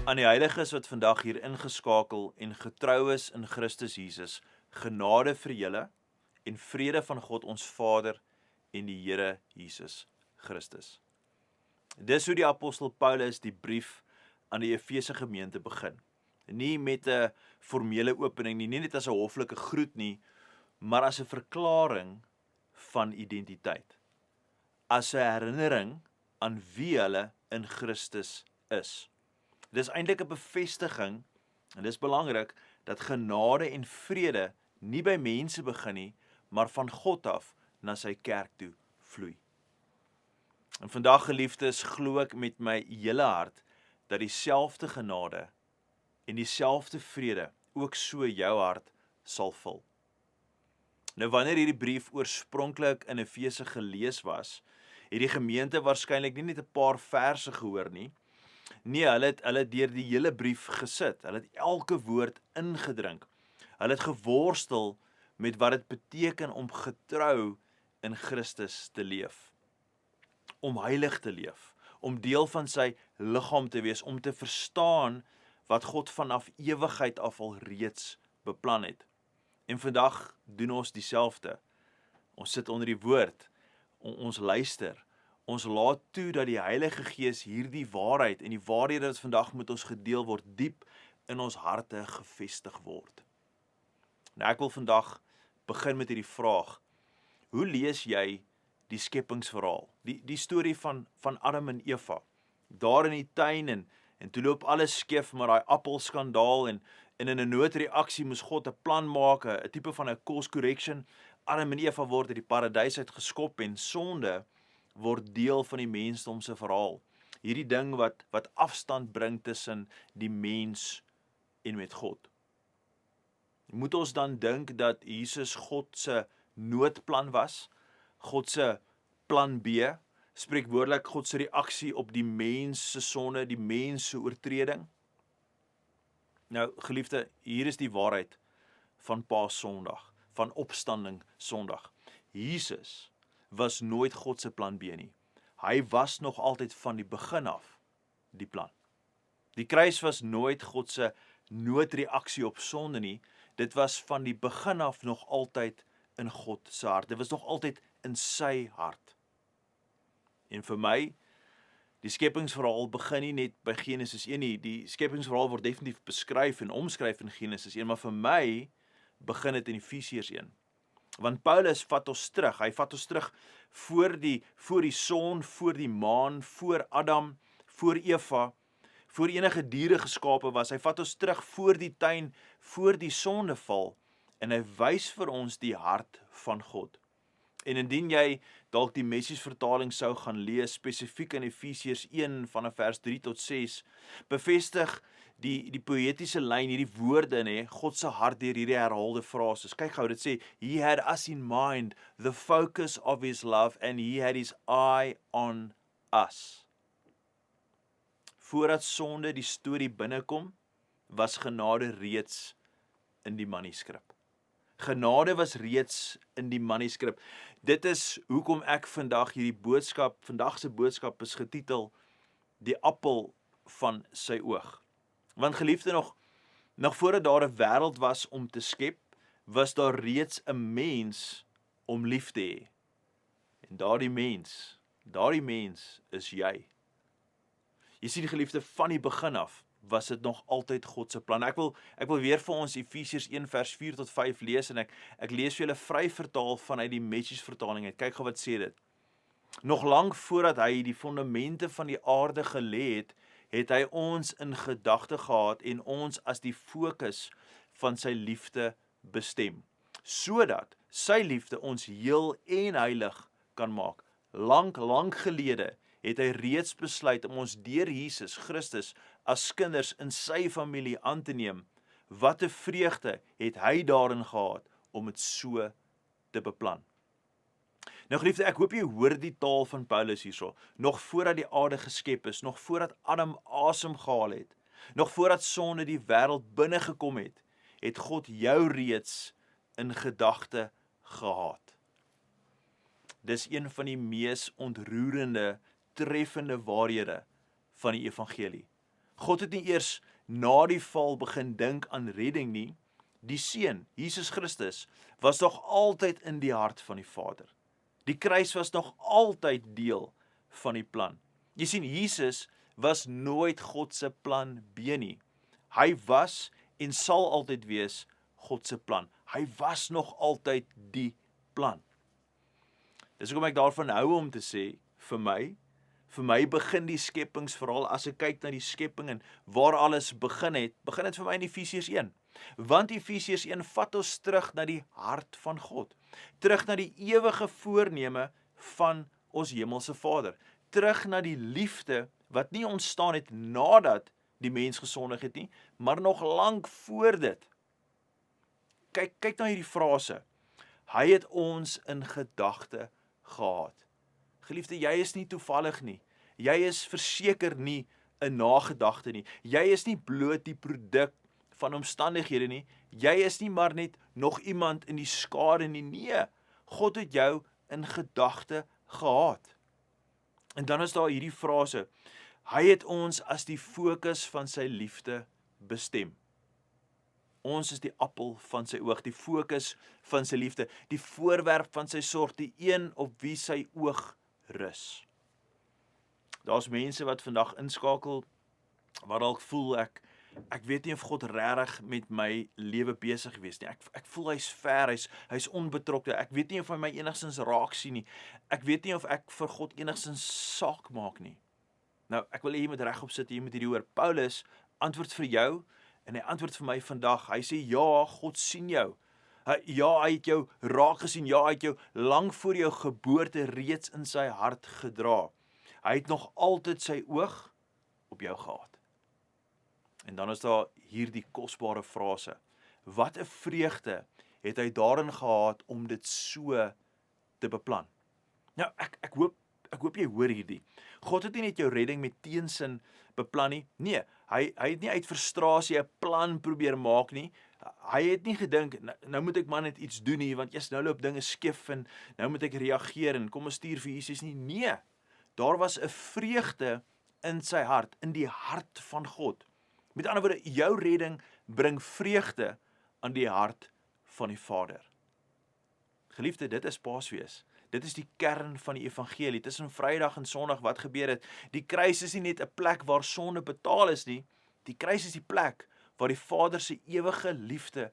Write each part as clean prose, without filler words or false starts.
Aan die heiliges wat vandag hier ingeskakel en getrou is in Christus Jesus, genade vir julle en vrede van God ons Vader en die Here Jesus Christus. Dis hoe die apostel Paulus die brief aan die Efese gemeente begin. Nie met 'n formele opening nie net as 'n hoflike groet nie, maar as 'n verklaring van identiteit. As 'n herinnering aan wie hulle in Christus is. Dis eintlik 'n bevestiging, en dis belangrik, dat genade en vrede nie by mense begin nie, maar van God af na sy kerk toe vloei. En vandag, geliefdes, glo ek met my hele hart dat dieselfde genade en dieselfde vrede ook so jou hart sal vul. Nou wanneer hierdie brief oorspronklik in Efese gelees was, het die gemeente waarskynlik nie net 'n paar verse gehoor nie. Nee, hulle het deur die hele brief gesit. Hulle het elke woord ingedrink. Hulle het geworstel met wat dit beteken om getrou in Christus te leef. Om heilig te leef, om deel van sy liggaam te wees, om te verstaan wat God vanaf ewigheid af al reeds beplan het. En vandag doen ons dieselfde. Ons sit onder die woord, ons luister, ons laat toe dat die Heilige Gees hierdie waarheid en die waarhede wat vandag met ons gedeel word, diep in ons harte gevestig word. Nou ek wil vandag begin met hierdie vraag: hoe lees jy die skepingsverhaal, die storie van Adam en Eva, daar in die tuin en toe loop alles skeef met daai appelskandaal en in 'n noodreaksie moes God 'n plan maak, 'n tipe van 'n course correction. Adam en Eva word uit die paradys uit geskop en sonde word deel van die mensdom se verhaal. Hierdie ding wat afstand bring tussen die mens en met God. Moet ons dan dink dat Jesus God se noodplan was? God se plan B, spreekwoordelik God se reaksie op die mens se sonde, die mens se oortreding? Nou, geliefde, hier is die waarheid van Paas-Sondag, van Opstanding Sondag. Jesus was nooit God se plan B nie. Hy was nog altyd van die begin af die plan. Die kruis was nooit God se noodreaksie op sonde nie. Dit was van die begin af nog altyd in God se hart. Dit was nog altyd in sy hart. En vir my, die skepingsverhaal begin nie net by Genesis 1 nie. Die skepingsverhaal word definitief beskryf en omskryf in Genesis 1, maar vir my begin dit in Efesiërs 1. Want Paulus vat ons terug. Hy vat ons terug voor die son, voor die maan, voor Adam, voor Eva, voor enige diere geskape was. Hy vat ons terug voor die tuin, voor die sondeval, en hy wys vir ons die hart van God. En indien jy dalk die Messiesvertaling sou gaan lees, spesifiek in Efesiërs 1 vanaf vers 3 tot 6, bevestig die poëtiese lyn, hierdie woorde, God se hart deur hierdie herhaalde frases. Kyk gou, dit sê, he had us in mind, the focus of his love, and he had his eye on us. Voordat sonde die storie binnekom, was genade reeds in die manuskrip. Genade was reeds in die manuskrip. Dit is hoekom ek vandag vandag se boodskap is getitel, die appel van sy oog. Want geliefde, nog voordat daar 'n wêreld was om te skep, was daar reeds 'n mens om lief te hê. En daardie mens is jy. Jy sien, geliefde, van die begin af was dit nog altyd God se plan. Ek wil weer vir ons Efesiërs 1 vers 4 tot 5 lees, en ek lees vir julle vry vertaal vanuit die Messiesvertaling uit. Kyk gou wat sê dit. Nog lank voordat hy die fondamente van die aarde gelê het hy ons in gedagte gehad en ons as die fokus van sy liefde bestem, sodat sy liefde ons heel en heilig kan maak. Lank gelede het hy reeds besluit om ons deur Jesus Christus as kinders in sy familie aan te neem. Wat 'n vreugde het hy daarin gehad om dit so te beplan. Nou geliefde, ek hoop jy hoor die taal van Paulus hierso. Nog voordat die aarde geskep is, nog voordat Adam asem gehaal het, nog voordat sonde die wêreld binne gekom het God jou reeds in gedagte gehad. Dis een van die mees ontroerende, treffende waarhede van die evangelie. God het nie eers na die val begin dink aan redding nie. Die Seun, Jesus Christus, was nog altyd in die hart van die Vader. Die kruis was nog altyd deel van die plan. Jy sien, Jesus was nooit God se plan B nie. Hy was en sal altyd wees God se plan. Hy was nog altyd die plan. Dis hoekom ek daarvan hou om te sê, vir my begin die skepingsverhaal, as ek kyk na die skepping en waar alles begin het vir my in Efesiërs 1. Want Efesiërs 1 vat ons terug na die hart van God, terug na die ewige voorneme van ons hemelse Vader, terug na die liefde wat nie ontstaan het nadat die mens gesondig het nie, maar nog lank voor dit. Kyk na hierdie frase. Hy het ons in gedagte gehad. Geliefde, jy is nie toevallig nie. Jy is verseker nie 'n nagedagte nie. Jy is nie bloot die produk van omstandighede nie. Jy is nie maar net nog iemand in die skare nie. Nee, God het jou in gedagte gehad. En dan is daar hierdie frase. Hy het ons as die fokus van sy liefde bestem. Ons is die appel van sy oog, die fokus van sy liefde, die voorwerp van sy sorg, die een op wie sy oog rus. Daar's mense wat vandag inskakel, wat dalk voel ek weet nie of God regtig met my lewe besig gewees nie. Ek voel hy's ver, hy's onbetrokke. Ek weet nie of hy my enigstens raak sien nie. Ek weet nie of ek vir God enigstens saak maak nie. Nou, ek wil hê jy moet regop sit, jy moet hierdie hoor. Paulus antwoord vir jou en hy antwoord vir my vandag. Hy sê ja, God sien jou. Ja, hy het jou raak gesien. Ja, hy het jou lang voor jou geboorte reeds in sy hart gedra. Hy het nog altyd sy oog op jou gehad. En dan is daar hierdie kosbare frase. Wat 'n vreugde het hy daarin gehad om dit so te beplan. Nou, ek hoop jy hoor hierdie. God het nie net jou redding met teensin beplan nie. Nee, hy het nie uit frustrasie 'n plan probeer maak nie. Hy het nie gedink, nou moet ek maar net iets doen nie, want eers nou loop dinge skeef en nou moet ek reageer en kom ons stuur vir Jesus nie. Nee, daar was 'n vreugde in sy hart, in die hart van God. Met ander woorde, jou redding bring vreugde aan die hart van die Vader. Geliefde, dit is Paasfees. Dit is die kern van die evangelie. Tussen Vrydag en Sondag wat gebeur het. Die kruis is nie net 'n plek waar sonde betaal is nie. Die kruis is die plek waar die Vader se ewige liefde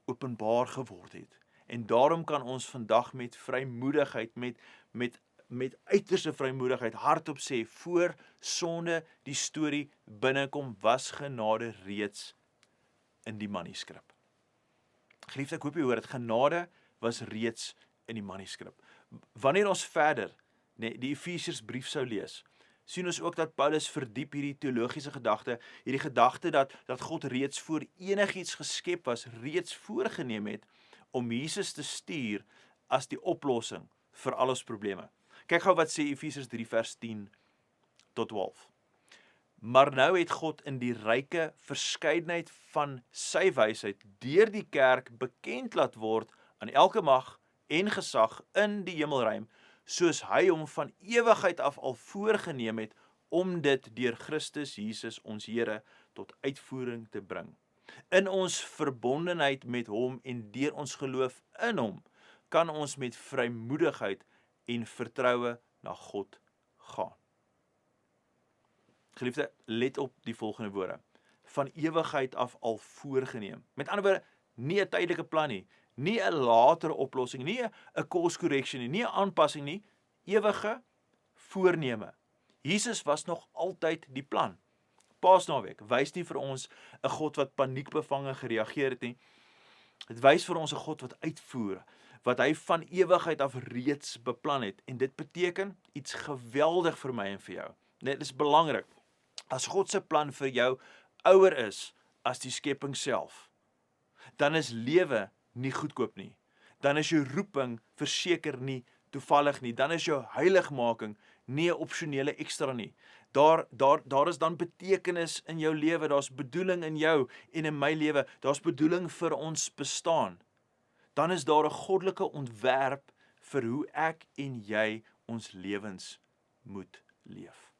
openbaar geword het. En daarom kan ons vandag met vrymoedigheid, met uiterste vrymoedigheid hardop sê, voor sonde die storie binnekom, was genade reeds in die manuskrip. Geliefde, ek hoop jy hoor dit, genade was reeds in die manuskrip. Wanneer ons verder die Efesiërsbrief sou lees, sien ons ook dat Paulus verdiep hierdie teologiese gedagte, hierdie gedagte dat God reeds voor enigiets geskep was, reeds voorgeneem het om Jesus te stuur as die oplossing vir al ons probleme. Kyk gou wat sê Efesiërs 3 vers 10 tot 12. Maar nou het God in die ryke verskeidenheid van sy wysheid deur die kerk bekend laat word aan elke mag en gesag in die hemelruim, soos hy hom van ewigheid af al voorgeneem het om dit deur Christus Jesus ons Here tot uitvoering te bring. In ons verbondenheid met hom en deur ons geloof in hom kan ons met vrymoedigheid en vertroue na God gaan. Geliefde, let op die volgende woorde. Van ewigheid af al voorgeneem. Met ander woorde, nie 'n tydelike plan nie, nie 'n latere oplossing, nie 'n course correction nie, nie 'n aanpassing nie, ewige voorneme. Jesus was nog altyd die plan. Paasnaweek wys nie vir ons 'n God wat paniekbevange gereageer het nie. Dit wys vir ons 'n God wat uitvoer, wat hy van ewigheid af reeds beplan het. En dit beteken iets geweldig vir my en vir jou. Dit is belangrik. As God se plan vir jou ouer is as die skepping self, dan is lewe nie goedkoop nie. Dan is jou roeping verseker nie toevallig nie. Dan is jou heiligmaking nie 'n opsionele ekstra nie. Daar is dan betekenis in jou lewe, daar's bedoeling in jou en in my lewe, daar's bedoeling vir ons bestaan. Dan is daar 'n goddelike ontwerp vir hoe ek en jy ons lewens moet leef.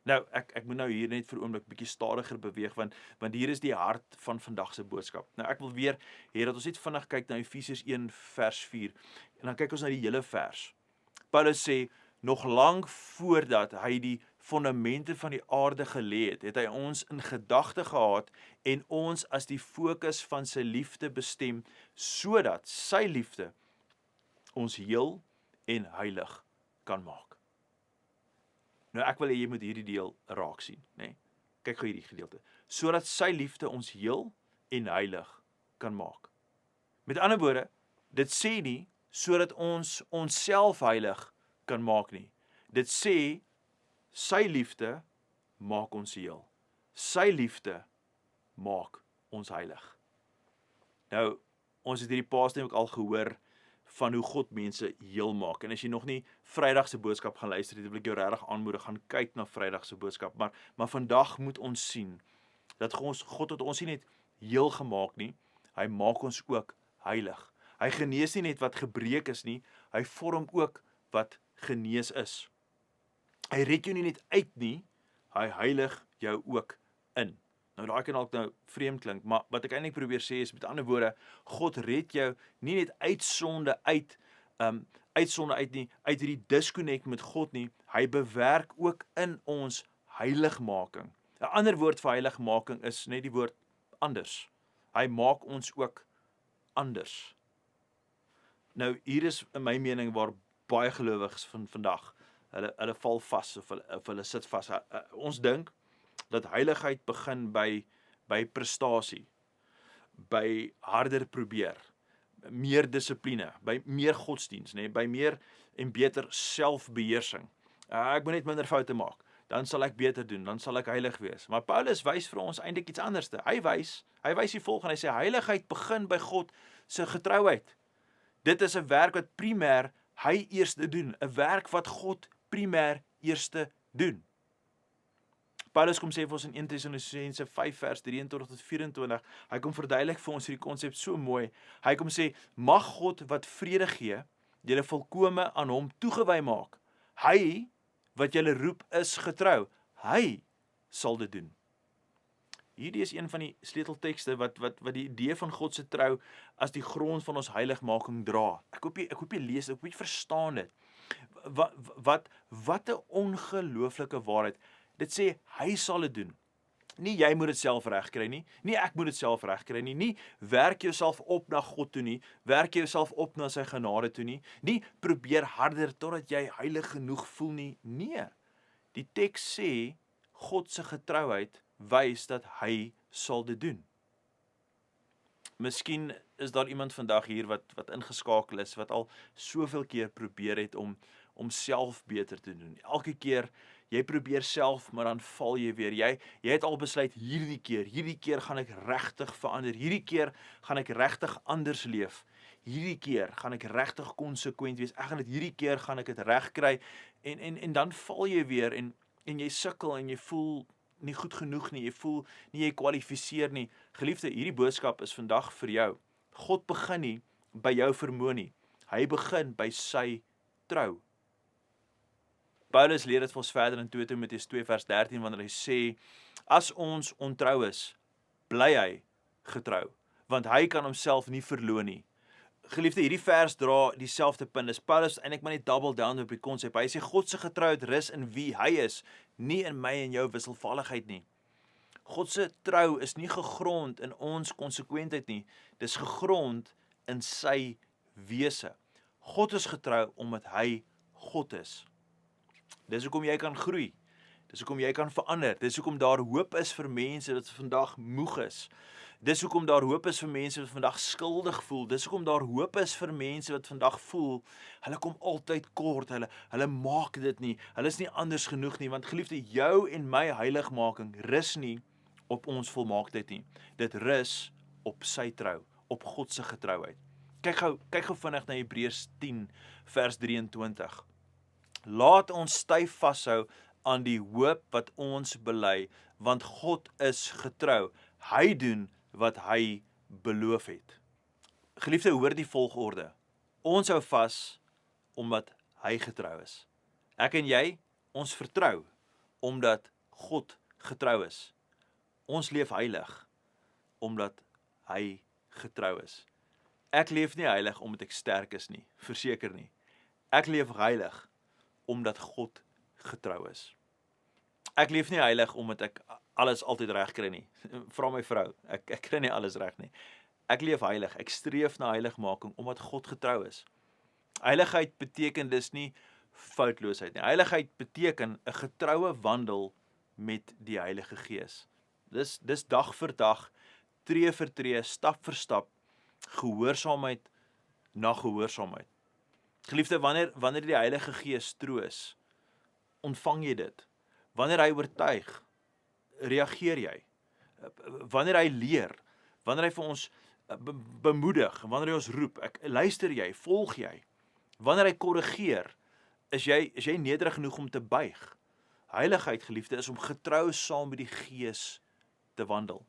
Nou, ek moet nou hier net vir 'n oomblik bietjie stadiger beweeg, want hier is die hart van vandag se boodskap. Nou, ek wil weer hê dat ons net vinnig kyk na Efesiërs 1 vers 4, en dan kyk ons na die hele vers. Paulus sê, nog lank voordat hy die fondamente van die aarde gelê het, het hy ons in gedagte gehad en ons as die fokus van sy liefde bestem, sodat sy liefde ons heel en heilig kan maak. Nou ek wil hê jy moet hierdie deel raak sien, nê? Kyk gou hierdie gedeelte. Sodat sy liefde ons heel en heilig kan maak. Met ander woorde, dit sê nie sodat ons onsself heilig kan maak nie. Dit sê sy liefde maak ons heel. Sy liefde maak ons heilig. Nou, ons het hierdie Paasdag ook al gehoor van hoe God mense heel maak. En as jy nog nie Vrydag se boodskap gaan luister het, wil ek jou regtig aanmoedig, gaan kyk na Vrydag se boodskap. Maar vandag moet ons sien dat God het ons nie net heel gemaak nie, hy maak ons ook heilig. Hy genees nie net wat gebreek is nie, hy vorm ook wat genees is. Hy red jou nie net uit nie, hy heilig jou ook in. Nou daai kan dalk nou vreemd klink, maar wat ek eintlik probeer sê is met ander woorde, God red jou nie net uit sonde uit nie, uit hierdie disconnect met God nie, hy bewerk ook in ons heiligmaking. 'n Ander woord vir heiligmaking is net die woord anders. Hy maak ons ook anders. Nou hier is in my mening waar baie gelowiges van vandag, hulle val vas of hulle sit vas. Ons dink dat heiligheid begin by prestasie, by harder probeer, meer dissipline, by meer godsdiens, by meer en beter selfbeheersing. Ek moet net minder foute maak, dan sal ek beter doen, dan sal ek heilig wees. Maar Paulus wys vir ons eintlik iets anders. Hy wys die volgende, hy sê heiligheid begin by God se getrouheid. Dit is 'n werk wat primêr hy eerste doen, 'n werk wat God primêr eerste doen. Paulus kom sê vir ons in 1 Tessalonisense 5 vers 23 tot 24, hy kom verduidelik vir ons hierdie konsep so mooi. Hy kom sê, mag God wat vrede gee, julle volkome aan hom toegewy maak. Hy wat julle roep is getrou. Hy sal dit doen. Hierdie is een van die sleuteltekste wat die idee van God se trou as die grond van ons heiligmaking dra. Ek hoop jy lees dit, ek hoop jy verstaan dit. Wat 'n ongelooflike waarheid. Dit sê hy sal dit doen. Nie jy moet dit self regkry nie, nie ek moet dit self regkry nie, nie werk jouself op na God toe nie, werk jouself op na sy genade toe nie, nie probeer harder totdat jy heilig genoeg voel nie. Nee. Die teks sê God se getrouheid wys dat hy sal dit doen. Miskien is daar iemand vandag hier wat ingeskakel is, wat al soveel keer probeer het om self beter te doen. Elke keer jy probeer self, maar dan val jy weer. Jy het al besluit hierdie keer gaan ek regtig verander. Hierdie keer gaan ek regtig anders leef. Hierdie keer gaan ek regtig konsekwent wees. Hierdie keer gaan ek dit regkry en dan val jy weer en jy sukkel en jy voel nie goed genoeg nie, jy voel nie jy kwalifiseer nie. Geliefde, hierdie boodskap is vandag vir jou. God begin nie by jou vermoë nie. Hy begin by sy trou. Paulus leer dit vir ons verder in 2 Timoteus 2 vers 13 wanneer hy sê, as ons ontrou is, bly hy getrou, want hy kan homself nie verloon nie. Geliefde, hierdie vers dra dieselfde punt. Dis Paulus eintlik maar net double down op die konsep. Hy sê God se getrouheid rus in wie hy is, nie in my en jou wisselvalligheid nie. God se trou is nie gegrond in ons konsekwentheid nie. Dis gegrond in sy wese. God is getrou omdat hy God is. Dis hoekom jy kan groei. Dis hoekom jy kan verander. Dis hoekom daar hoop is vir mense wat vandag moeg is. Dis hoekom daar hoop is vir mense wat vandag skuldig voel. Dis hoekom daar hoop is vir mense wat vandag voel, hulle kom altyd kort, hulle maak dit nie, hulle is nie anders genoeg nie, want geliefde, jou en my heiligmaking rus nie op ons volmaaktheid nie. Dit rus op sy trou, op God se getrouheid. Kyk gou vinnig na Hebreërs 10 vers 23. Laat ons styf vashou aan die hoop wat ons bely, want God is getrou. Hy doen wat hy beloof het. Geliefde, hoor die volgorde. Ons hou vas omdat hy getrou is. Ek en jy, ons vertrou omdat God getrou is. Ons leef heilig, omdat hy getrou is. Ek leef nie heilig omdat ek sterk is nie, verseker nie. Ek leef heilig omdat God getrou is. Ek leef nie heilig omdat ek alles altyd reg kry nie. Vra my vrou, ek kry nie alles reg nie. Ek leef heilig, ek streef na heiligmaking omdat God getrou is. Heiligheid beteken dis nie foutloosheid nie. Heiligheid beteken 'n getroue wandel met die Heilige Gees. Dis dag vir dag, tree vir tree, stap vir stap, gehoorsaamheid na gehoorsaamheid. Geliefde, wanneer die Heilige Gees troos, ontvang jy dit. Wanneer hy oortuig, reageer jy. Wanneer hy leer, wanneer hy vir ons bemoedig, wanneer hy ons roep, luister jy, volg jy. Wanneer hy korrigeer, is jy nederig genoeg om te buig. Heiligheid, geliefde, is om getrou saam met die Gees te wandel.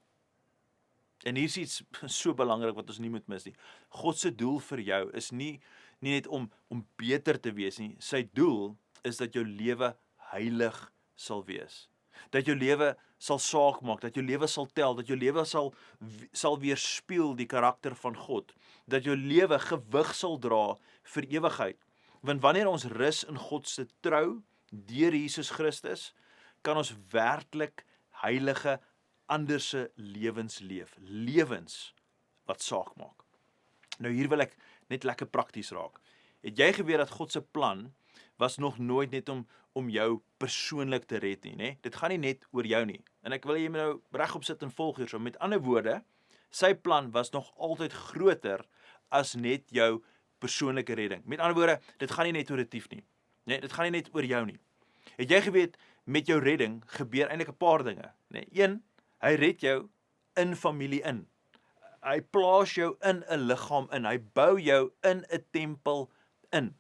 En hier is iets so belangrik wat ons nie moet mis nie. God se doel vir jou is nie net om beter te wees nie. Sy doel is dat jou lewe heilig sal wees. Dat jou lewe sal saak maak, dat jou lewe sal tel, dat jou lewe sal weerspieël die karakter van God. Dat jou lewe gewig sal dra vir ewigheid. Want wanneer ons rus in God se trou deur Jesus Christus, kan ons werklik heilige anderse lewens leef. Lewens wat saak maak. Nou hier wil ek net lekker prakties raak. Het jy geweet dat God se plan was nog nooit net om jou persoonlik te red nie, né? Dit gaan nie net oor jou nie. En ek wil jy nou regop sit en volg hierso. Met ander woorde, sy plan was nog altyd groter as net jou persoonlike redding. Met ander woorde, dit gaan nie net oor Retief nie. Nee, dit gaan nie net oor jou nie. Het jy geweet, met jou redding gebeur eintlik 'n paar dinge, né? Een, hy red jou in familie in. Hy plaas jou in 'n liggaam in. Hy bou jou in 'n tempel in.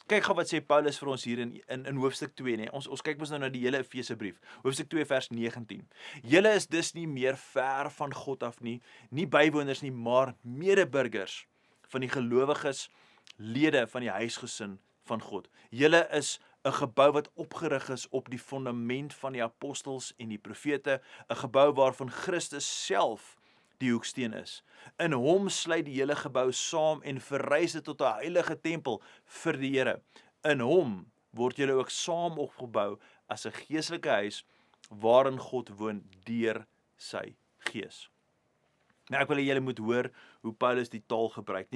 Kyk gou wat sê Paulus vir ons hier in hoofstuk 2, nee. Ons kyk mos nou na die hele Efesebrief. Hoofstuk 2 vers 19. Julle is dus nie meer ver van God af nie bywoners nie, maar medeburgers van die gelowiges, lede van die huisgesin van God. Julle is 'n gebou wat opgerig is op die fondament van die apostels en die profete, 'n gebou waarvan Christus self die hoeksteen is. In hom sluit die hele gebou saam en verrys dit tot 'n heilige tempel vir die Here. In hom word julle ook saam opgebou as 'n geestelike huis waarin God woon deur sy Gees. Nou ek wil hê julle moet hoor hoe Paulus die taal gebruik.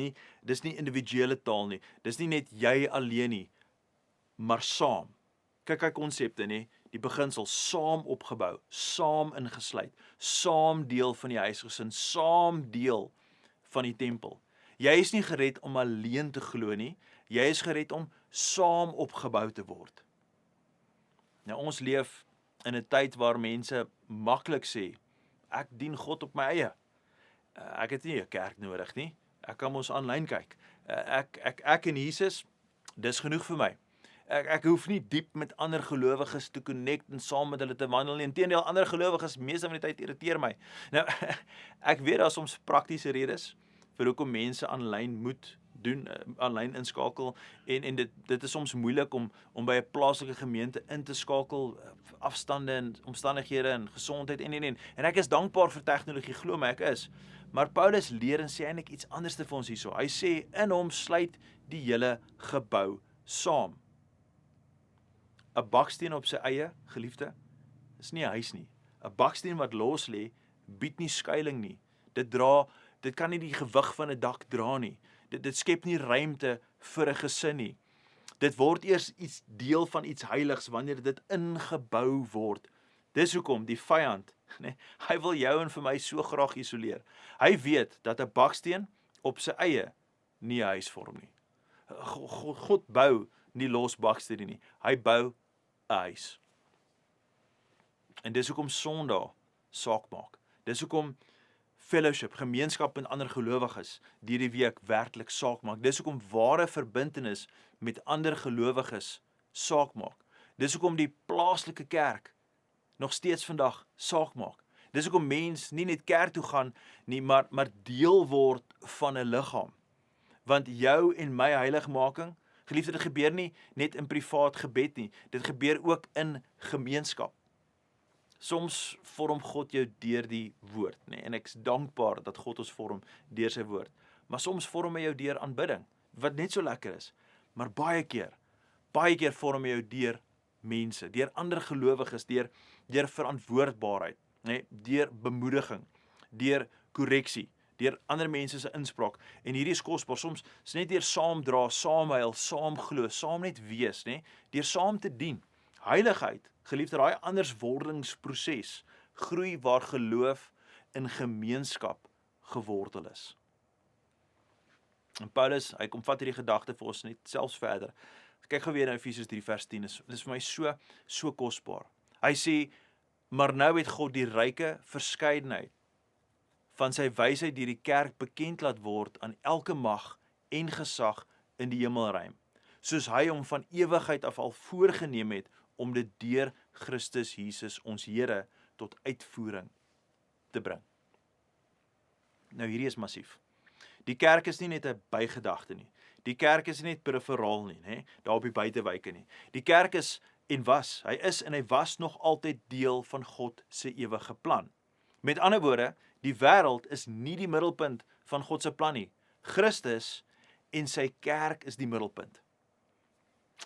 Dis nie individuele taal nie. Dis nie net jy alleen nie, maar saam. Kyk konsepte, nie? Die beginsel, saam opgebou, saam ingesluit, saam deel van die huisgesin, saam deel van die tempel. Jy is nie gered om alleen te glo nie, jy is gered om saam opgebou te word. Nou ons leef in 'n tyd waar mense maklik sê, ek dien God op my eie. Ek het nie 'n kerk nodig nie, ek kan mos aanlyn kyk. Ek en Jesus, dis genoeg vir my. Ek hoef nie diep met ander gelowiges te connect en saam met hulle te wandel nie. Inteendeel, ander gelowiges meeste van die tyd irriteer my. Nou, ek weet daar is soms praktiese redes vir hoekom mense aanlyn moet doen, aanlyn inskakel en dit is soms moeilik om by 'n plaaslike gemeente in te skakel, afstande en omstandighede en gesondheid en ek is dankbaar vir tegnologie, glo my, ek is. Maar Paulus leer en sê eintlik iets anders te vir ons hierso. Hy sê in hom sluit die hele gebou saam. 'n baksteen op sy eie, geliefde, is nie 'n huis nie. 'n Baksteen wat los lê, bied nie skuiling nie. Dit kan nie die gewig van 'n dak dra nie. Dit skep nie ruimte vir 'n gesin nie. Dit word eers iets deel van iets heiligs wanneer dit ingebou word. Dis hoekom die vyand, nee, hy wil jou en vir my so graag isoleer. Hy weet dat 'n baksteen op sy eie nie 'n huis vorm nie. God bou nie los bakstene nie. Hy bou 'n huis. En dis hoekom Sondag saak maak. Dis hoekom fellowship, gemeenskap met ander gelowiges deur die week werklik saak maak. Dis hoekom ware verbintenis met ander gelowiges saak maak. Dis hoekom die plaaslike kerk nog steeds vandag saak maak. Dis hoekom mens nie net kerk toe gaan nie, maar deel word van 'n liggaam. Want jou en my heiligmaking, geliefde, dit gebeur nie net in privaat gebed nie, dit gebeur ook in gemeenskap. Soms vorm God jou deur die woord, nê? En ek's dankbaar dat God ons vorm deur sy woord. Maar soms vorm hy jou deur aanbidding, wat net so lekker is. Maar baie keer vorm hy jou deur mense, deur ander gelowiges, deur verantwoordbaarheid, nê? Deur bemoediging, deur korreksie, deur ander mense se inspraak. En hierdie is kosbaar. Soms is net deur saam dra, saam huil, saam glo, saam net wees, nê? Deur saam te dien. Heiligheid, geliefde, daai anderswordingsproses, groei waar geloof in gemeenskap gewortel is. En Paulus, hy kom vat hierdie gedagte vir ons net selfs verder. Kyk gou weer na Efesiërs 3 vers 10, dis vir my so kosbaar. Hy sê, maar nou het God die ryke verskeidenheid van sy wysheid deur die kerk bekend laat word aan elke mag en gesag in die hemelruim, soos hy hom van ewigheid af al voorgenem het om dit deur Christus Jesus ons Here tot uitvoering te bring. Nou hierdie is massief. Die kerk is nie net 'n bygedagte nie. Die kerk is nie net periferaal nie, hè, daar op die buitewyke nie. Die kerk is en hy was nog altyd deel van God se ewige plan. Met ander woorde, die wêreld is nie die middelpunt van God se plan nie. Christus en sy kerk is die middelpunt.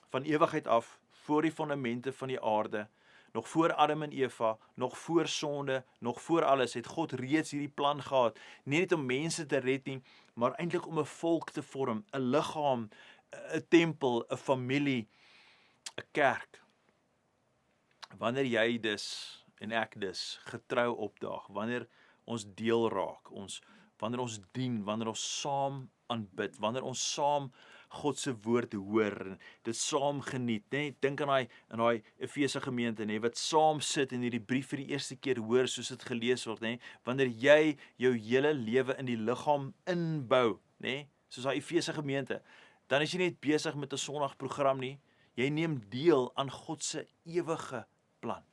Van ewigheid af, voor die fondamente van die aarde, nog voor Adam en Eva, nog voor sonde, nog voor alles, het God reeds hierdie plan gehad, nie net om mense te red nie, maar eintlik om 'n volk te vorm, 'n liggaam, 'n tempel, 'n familie, 'n kerk. Wanneer jy dus, en ek dus, getrou opdaag, wanneer ons deel raak, wanneer ons dien, wanneer ons saam aanbid, wanneer ons saam God se woord hoor en dit saam geniet, nê? Dink aan daai Efese gemeente, nê, wat saam sit en hierdie brief vir die eerste keer hoor soos dit gelees word, nê? Wanneer jy jou hele lewe in die liggaam inbou, nê, soos daai Efese gemeente, dan is jy nie besig met 'n Sondagprogram nie. Jy neem deel aan God se ewige plan.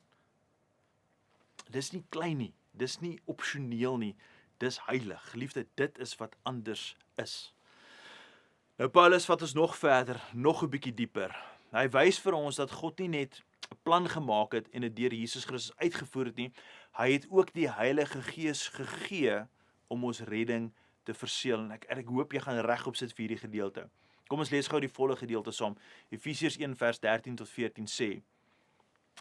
Dis nie klein nie, dis nie opsioneel nie, dis heilig. Geliefde, dit is wat anders is. Nou Paulus vat ons nog verder, nog 'n bietjie dieper. Hy wys vir ons dat God nie net 'n plan gemaak het en dit deur Jesus Christus uitgevoer het nie, hy het ook die Heilige Gees gegee om ons redding te verseël. En ek hoop jy gaan regop sit vir hierdie gedeelte. Kom ons lees gou die volle gedeelte saam. Efesiërs 1 vers 13 tot 14 sê: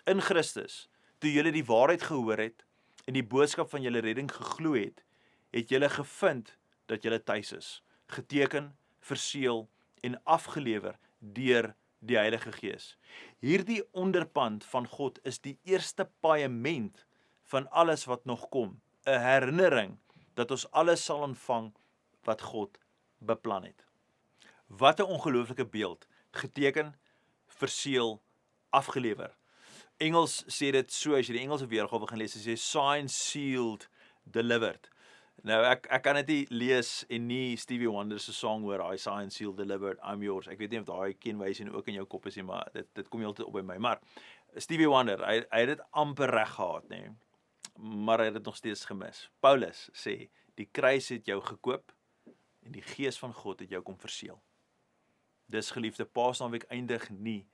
In Christus, toe julle die waarheid gehoor het en die boodskap van julle redding geglo het, het julle gevind dat julle tuis is, geteken, verseël en afgelewer deur die Heilige Gees. Hierdie onderpand van God is die eerste paaiement van alles wat nog kom, 'n herinnering dat ons alles sal ontvang wat God beplan het. Wat 'n ongelooflike beeld, geteken, verseël, afgelewer. Engels sê dit so, as jy die Engelse weergawe gaan lees, sê signed, sealed, delivered. Nou ek kan dit nie lees en nie Stevie Wonder se song hoor, I signed, sealed, delivered, I'm yours. Ek weet nie of daai kenwysie ook in jou kop is nie, maar dit kom heeltyd op by my. Maar Stevie Wonder, hy het dit amper reg gehad, nê. Maar hy het dit nog steeds gemis. Paulus sê, die kruis het jou gekoop en die Gees van God het jou kom verseël. Dis geliefde, Paasnaweek eindig nie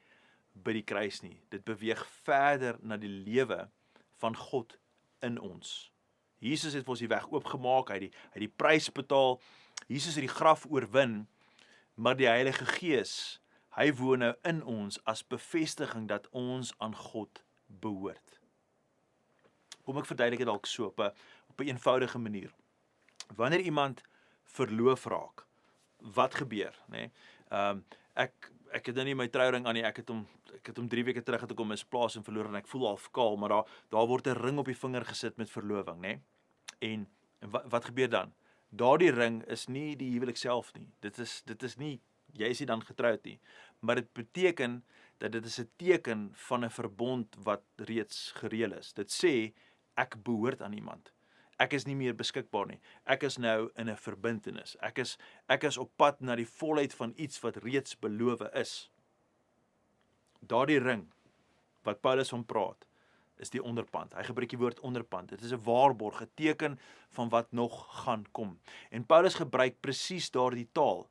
by die kruis nie. Dit beweeg verder na die lewe van God in ons. Jesus het vir ons die weg oopgemaak, hy het die prys betaal, Jesus het die graf oorwin, maar die Heilige Gees, hy woon nou in ons as bevestiging dat ons aan God behoort. Kom ek verduidelik dit dalk so op 'n eenvoudige manier. Wanneer iemand verloof raak, wat gebeur, nê? Ek het nou nie my trouring aan nie, ek het hom 3 weke terug het ek hom misplaas en verloor en ek voel half kaal, maar daar word 'n ring op die vinger gesit met verloving, nê? En wat gebeur dan? Daardie ring is nie die huwelik self nie. Dit is nie, jy is nie dan getroud nie, maar dit beteken dat dit is 'n teken van 'n verbond wat reeds gereël is. Dit sê ek behoort aan iemand. Ek is nie meer beskikbaar nie. Ek is nou in 'n verbintenis. Ek is op pad na die volheid van iets wat reeds beloof is. Daardie ring wat Paulus van praat, is die onderpand. Hy gebruik die woord onderpand. Dit is 'n waarborg, 'n teken van wat nog gaan kom. En Paulus gebruik presies daardie taal.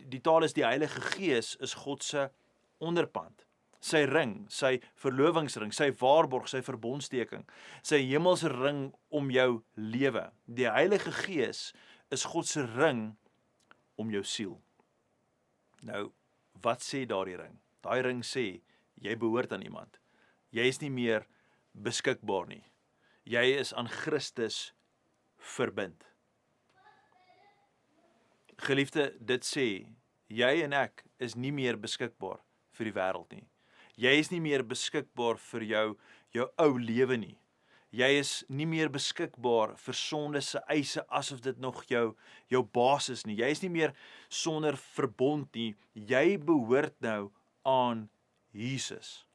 Die taal is die Heilige Gees is God se onderpand. sy ring, sy verlovingsring, sy waarborg, sy verbondsteken, sy hemelse ring om jou lewe. Die Heilige Gees is God se ring om jou siel. Nou, wat sê daardie ring? Daai ring sê, jy behoort aan iemand. Jy is nie meer beskikbaar nie. Jy is aan Christus verbind. Geliefde, dit sê, jy en ek is nie meer beskikbaar vir die wêreld nie. Jy is nie meer beskikbaar vir jou ou lewe nie. Jy is nie meer beskikbaar vir sonde se eise asof dit nog jou basis nie. Jy is nie meer sonder verbond nie. Jy behoort nou aan Jesus.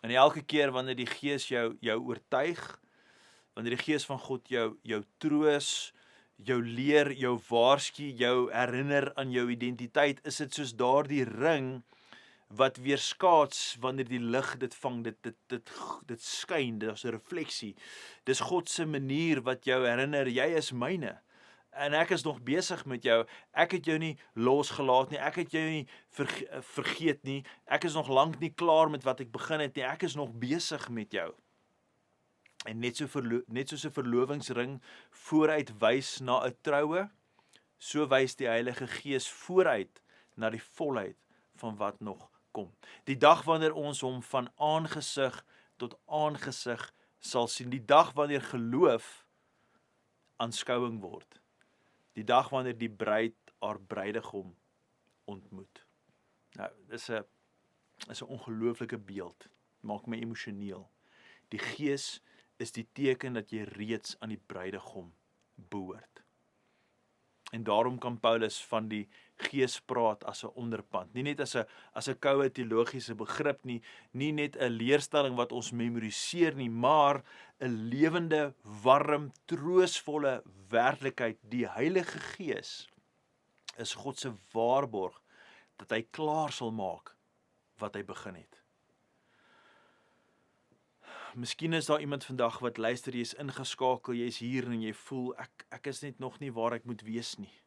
En elke keer wanneer die Gees jou oortuig, wanneer die Gees van God jou troos, jou leer, jou waarsku, jou herinner aan jou identiteit, is dit soos daardie ring wat weerskaats wanneer die lig dit vang, dit skyn, dit is 'n refleksie. Dis God se manier wat jou herinner, jy is myne. En ek is nog besig met jou. Ek het jou nie losgelaat nie. Ek het jou nie vergeet nie. Ek is nog lank nie klaar met wat ek begin het nie. Ek is nog besig met jou. En net soos 'n verlovingsring vooruit wys na 'n troue, so wys die Heilige Gees vooruit na die volheid van wat nog kom. Die dag wanneer ons hom van aangesig tot aangesig sal sien. Die dag wanneer geloof aanskouing word. Die dag wanneer die bruid haar bruidegom ontmoet. Nou, dis 'n ongelooflike beeld. Maak my emosioneel. Die Gees is die teken dat jy reeds aan die bruidegom behoort. En daarom kan Paulus van die Gees praat as 'n onderpand, nie net as 'n koue teologiese begrip nie, nie net 'n leerstelling wat ons memoriseer nie, maar 'n lewende, warm, troostvolle werklikheid. Die Heilige Gees is God se waarborg dat hy klaar sal maak wat hy begin het. Miskien is daar iemand vandag wat luister, jy is ingeskakel, jy is hier en jy voel, ek is net nog nie waar ek moet wees nie.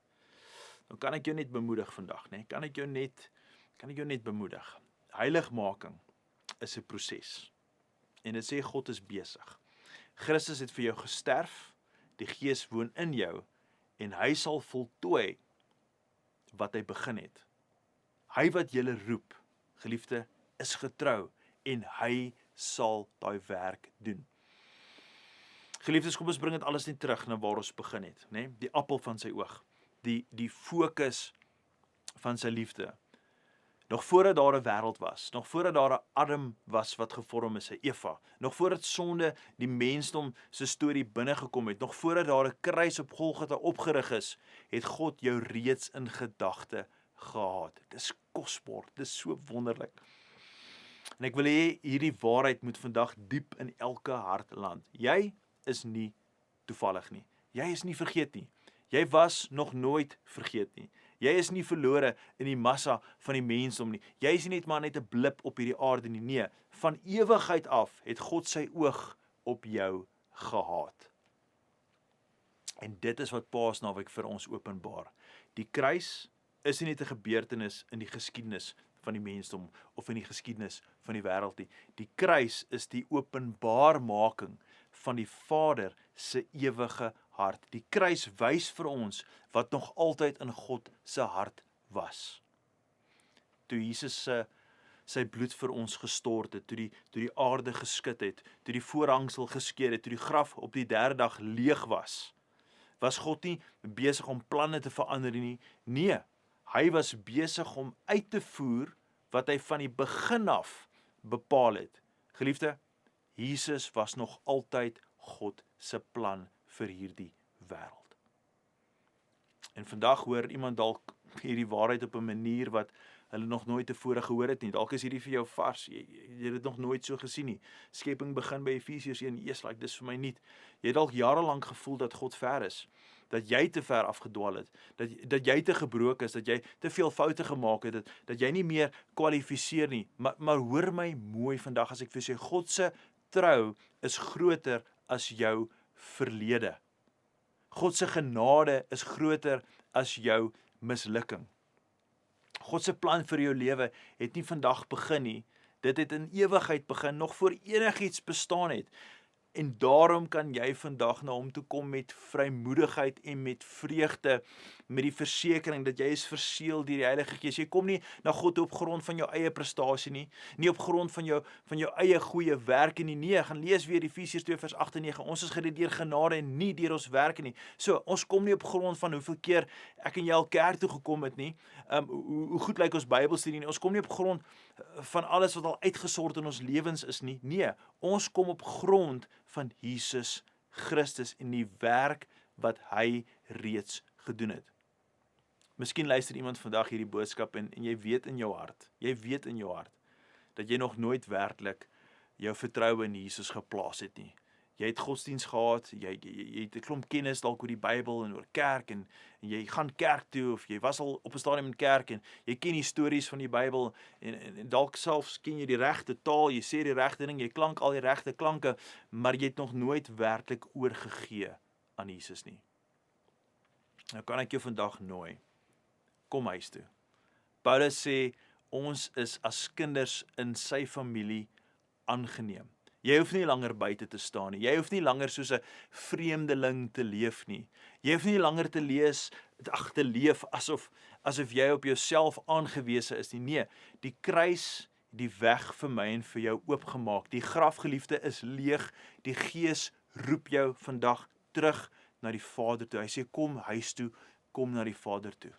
Dan kan ek jou net bemoedig vandag, nee? Kan ek jou net bemoedig. Heiligmaking is 'n proses. En dit sê God is besig. Christus het vir jou gesterf, die Gees woon in jou, en hy sal voltooi wat hy begin het. Hy wat julle roep, geliefde, is getrou, en hy sal daai werk doen. Geliefdes, kom ons bring dit alles net terug na waar ons begin het, né? Die appel van sy oog, die fokus van sy liefde. Nog voordat daar 'n wêreld was, nog voordat daar 'n Adam was wat gevorm is, 'n Eva, nog voordat sonde die mensdom se storie binne gekom het, nog voordat daar 'n kruis op Golgotha opgerig is, het God jou reeds in gedagte gehad. Dit is kosbaar, dit is so wonderlik. En ek wil hê hierdie waarheid moet vandag diep in elke hart land. Jy is nie toevallig nie. Jy is nie vergeet nie. Jy was nog nooit vergeet nie. Jy is nie verlore in die massa van die mensdom nie. Jy is nie net maar net 'n blip op hierdie aarde nie. Nee, van ewigheid af het God sy oog op jou gehad. En dit is wat Paasnaweek vir ons openbaar. Die kruis is nie net 'n gebeurtenis in die geskiedenis van die mensdom of in die geskiedenis van die wêreld nie. Die kruis is die openbaarmaking van die Vader se ewige hart. Die kruis wys vir ons wat nog altyd in God se hart was. Toe Jesus sy bloed vir ons gestort het, toe die aarde geskit het, toe die voorhangsel geskeur het, toe die graf op die 3de dag leeg was God nie besig om planne te verander nie. Nee, hy was besig om uit te voer wat hy van die begin af bepaal het. Geliefde, Jesus was nog altyd God se plan vir hierdie wêreld. En vandag hoor iemand dalk hierdie waarheid op 'n manier wat hulle nog nooit tevore gehoor het nie. Dalk is hierdie vir jou vars. Jy het dit nog nooit so gesien nie. Skepping begin by Efesiërs 1, dis vir my nuut. Jy het dalk jarelank gevoel dat God ver is, dat jy te ver afgedwaal het, dat jy te gebroken is, dat jy te veel foute gemaak het, dat jy nie meer kwalifiseer nie. Maar hoor my mooi vandag as ek vir sê, God se trou is groter as jou verlede. God se genade is groter as jou mislukking. God se plan vir jou lewe het nie vandag begin nie. Dit het in ewigheid begin, nog voor enigiets bestaan het. En daarom kan jy vandag na hom toe kom met vrymoedigheid en met vreugde, met die versekering dat jy is verseël deur die Heilige Gees. Jy kom nie na God toe op grond van jou eie prestasie nie op grond van jou eie goeie werke nie. Nee, gaan lees weer Efesiërs 2 vers 8 en 9. Ons is gered deur genade en nie deur ons werke nie. So, ons kom nie op grond van hoeveel keer ek en jy al kerk toe gekom het nie. Hoe goed lyk ons Bybelstudie nie. Ons kom nie op grond van alles wat al uitgesort in ons lewens is nie. Nee, ons kom op grond van Jesus Christus en die werk wat hy reeds gedoen het. Miskien luister iemand vandag hierdie boodskap en jy weet in jou hart, dat jy nog nooit werklik jou vertroue in Jesus geplaas het nie. Jy het godsdiens gehad, jy het 'n klomp kennis dalk oor die Bybel en oor kerk en jy gaan kerk toe of jy was al op 'n stadium in kerk en jy ken die stories van die Bybel en dalk selfs ken jy die regte taal, jy sê die regte ding, jy klank al die regte klanke, maar jy het nog nooit werklik oorgegee aan Jesus nie. Nou kan ek jou vandag nooi. Kom huis toe. Paulus sê ons is as kinders in sy familie aangeneem. Jy hoef nie langer buite te staan nie. Jy hoef nie langer soos 'n vreemdeling te leef nie. Jy hoef nie langer te leef asof jy op jouself aangewese is nie. Nee, die kruis, die weg vir my en vir jou oopgemaak. Die grafgeliefde is leeg. Die Gees roep jou vandag terug na die Vader toe. Hy sê kom huis toe, kom na die Vader toe.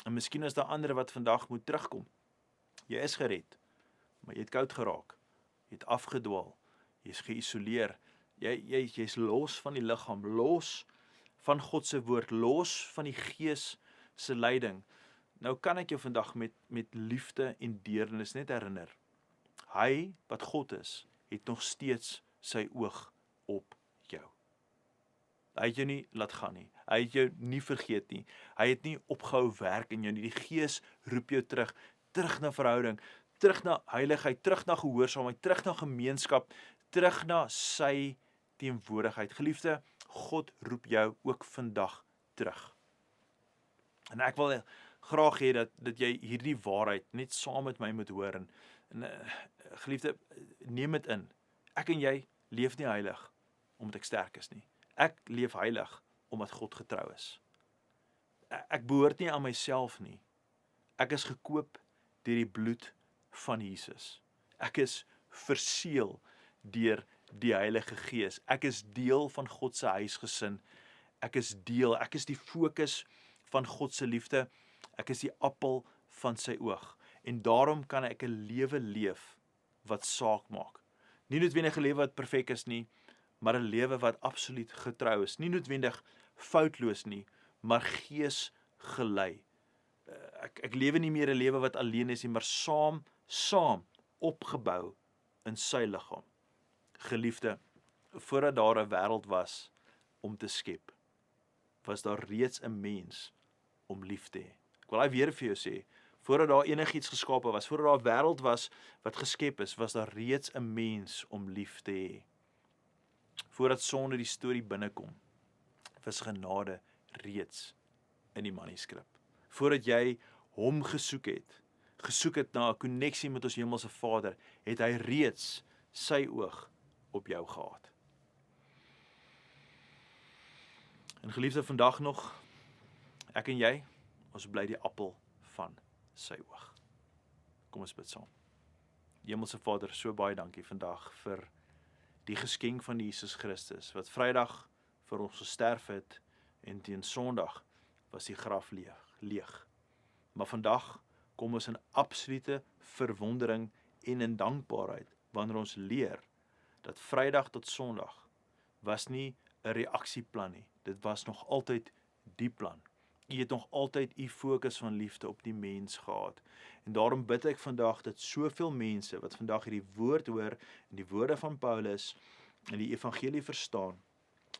En miskien is daar ander wat vandag moet terugkom. Jy is gered, maar jy het koud geraak. Jy het afgedwaal, jy is geïsoleer, jy's los van die liggaam, los van God se woord, los van die Gees se leiding. Nou kan ek jou vandag met liefde en deernis net herinner. Hy, wat God is, het nog steeds sy oog op jou. Hy het jou nie laat gaan nie, hy het jou nie vergeet nie, hy het nie opgehou werk in jou nie, die Gees roep jou terug na verhouding, terug na heiligheid, terug na gehoorsaamheid, terug na gemeenskap, terug na sy teenwoordigheid. Geliefde, God roep jou ook vandag terug. En ek wil graag hê dat jy hierdie waarheid net saam met my moet hoor. En geliefde, neem dit in. Ek en jy leef nie heilig omdat ek sterk is nie. Ek leef heilig omdat God getrou is. Ek behoort nie aan myself nie. Ek is gekoop deur die bloed van Jesus. Ek is verseël deur die Heilige Gees. Ek is deel van God se huisgesin. Ek is die fokus van God se liefde. Ek is die appel van sy oog. En daarom kan ek 'n lewe leef wat saak maak. Nie noodwendig 'n lewe wat perfek is nie, maar 'n lewe wat absoluut getrou is. Nie noodwendig foutloos nie, maar Gees gelei. Ek lewe nie meer 'n lewe wat alleen is nie, maar saam opgebou in sy liggaam. Geliefde, voordat daar 'n wêreld was om te skep, was daar reeds 'n mens om lief te hê. Ek wil weer vir jou sê, voordat daar enigiets geskape was, voordat daar 'n wêreld was wat geskep is, was daar reeds 'n mens om lief te hê. Voordat sonde die storie binnekom, was genade reeds in die manuskrip. Voordat jy hom gesoek het na 'n koneksie met ons hemelse Vader, het hy reeds sy oog op jou gehad. En geliefde, vandag nog, ek en jy, ons bly die appel van sy oog. Kom ons bid saam. Hemelse Vader, so baie dankie vandag vir die geskenk van Jesus Christus, wat Vrydag vir ons gesterf het, en teen Sondag was die graf leeg. Maar vandag kom ons in absolute verwondering en in dankbaarheid, wanneer ons leer, dat Vrydag tot Sondag was nie 'n reaksieplan nie, dit was nog altyd die plan. U het nog altyd u fokus van liefde op die mens gehad. En daarom bid ek vandag dat soveel mense wat vandag hierdie woord hoor, en die woorde van Paulus, en die evangelie verstaan,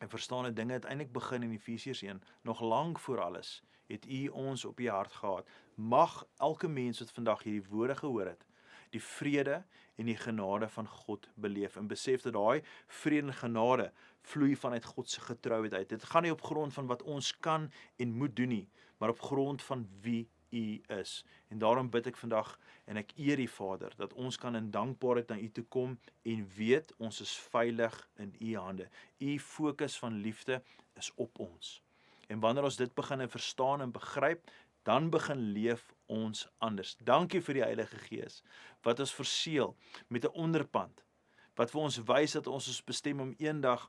en verstaan dat dinge uiteindelik begin in Efesiërs 1, nog lank voor alles, het u ons op u hart gehad. Mag elke mens wat vandag hierdie woorde gehoor het, die vrede en die genade van God beleef, en besef dat daai vrede en genade vloei vanuit God se getrouheid uit. Dit gaan nie op grond van wat ons kan en moet doen nie, maar op grond van wie U is. En daarom bid ek vandag en ek eer U Vader, dat ons kan in dankbaarheid na U toe kom en weet ons is veilig in U hande. U fokus van liefde is op ons. En wanneer ons dit begin verstaan en begryp, dan begin leef ons anders. Dankie vir die Heilige Gees, wat ons verseël met 'n onderpand, wat vir ons wys dat ons is bestem om eendag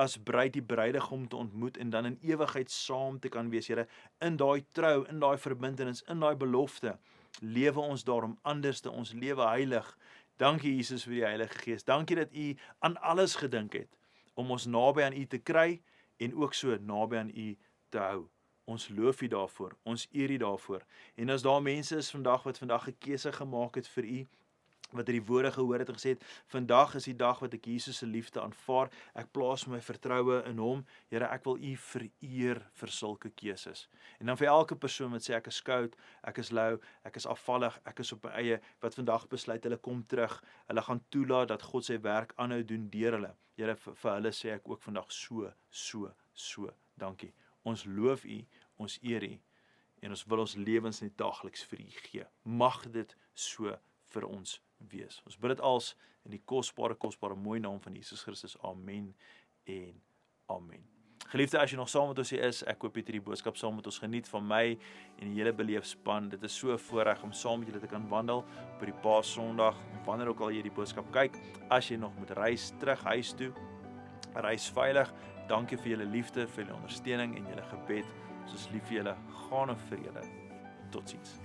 as bruid die bruidegom te ontmoet en dan in ewigheid saam te kan wees, Here, in daai trou, in daai verbintenis, in daai belofte, lewe ons daarom anders, ons lewe heilig. Dankie Jesus vir die Heilige Gees. Dankie dat U aan alles gedink het om ons naby aan U te kry en ook so naby aan U te hou. Ons loof U daarvoor, ons eer U daarvoor. En as daar mense is vandag wat vandag 'n keuse gemaak het vir U, wat die woorde gehoor het en gesê het, vandag is die dag wat ek Jesus se liefde aanvaar, ek plaas my vertroue in Hom, Here, ek wil U vereer vir sulke keuses. En dan vir elke persoon wat sê, ek is koud, ek is lou, ek is afvallig, ek is op my eie, wat vandag besluit, hulle kom terug, hulle gaan toelaat dat God sy werk aanhou doen deur hulle. Here, vir hulle sê ek ook vandag so, dankie. Ons loof U, ons eer U, en ons wil ons lewens net daagliks vir U gee. Mag dit so vir ons wees. Ons bid dit als in die kosbare mooi naam van Jesus Christus. Amen en amen. Geliefde, as jy nog saam met ons hier is, ek hoop jy het hierdie boodskap saam met ons geniet van my en die hele beleefspan. Dit is so 'n voorreg om saam met julle te kan wandel op hierdie Paasondag, wanneer ook al jy hierdie boodskap kyk. As jy nog moet reis terug huis toe, reis veilig. Dankie vir julle liefde, vir julle ondersteuning en julle gebed. Ons is lief vir julle. Gaan in vrede. Totsiens.